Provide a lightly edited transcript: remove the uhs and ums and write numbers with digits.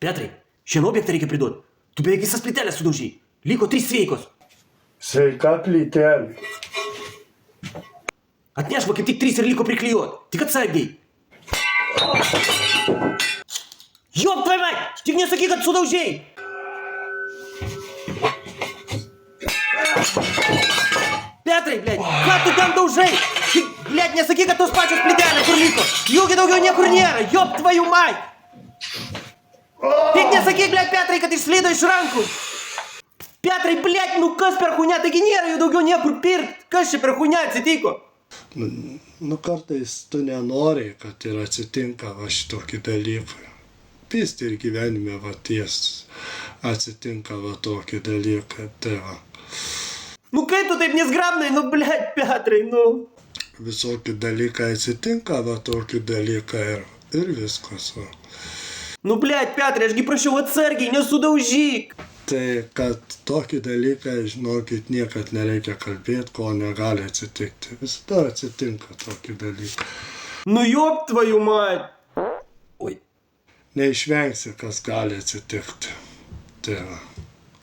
Petrai, šiandien objektą reikia priduoti. Tu beveik visas plytelės sudaužy. Liko 3 sveikos. Sveika plytelė. Atneš va kaip tik 3 ir liko priklijuot. Tik atsargiai. Jop, tvai mai! Tik nesakyk, kad sudaužiai! Petrai, blėt, ką tu ten daužai? Tik, blėt, nesakyk, kad tos pačios plytelės kur liko. Jūgi daugiau niekur nėra. Jop, tvajų mai! Tik nesakyk, blėt, Petrai, kad išslydo iš rankų. Petrai, blėt, nu kas per chuinia, taigi nėra jų daugiau niekur pirkt. Kas čia per chuinia atsitiko? Nu kartais tu nenori, kad ir atsitinka va šitokį dalyką. Pist ir gyvenime va ties atsitinka va tokį dalyką. Tai va. Nu kaip tu taip nesgrabnai, nu blėt, Petrai, nu. Visokie dalykai atsitinka va tokį dalyką ir viskas va. Nu blėt, Petrai, ašgi prašiau atsargiai, nesudaužyk. Tai, kad tokį dalyką, žinokit, niekad nereikia kalbėti, ko negali atsitikti. Visada atsitinka tokį dalyką. Nu jop, tvajų mai. Oi. Neišvengsi, kas gali atsitikti. Tai va.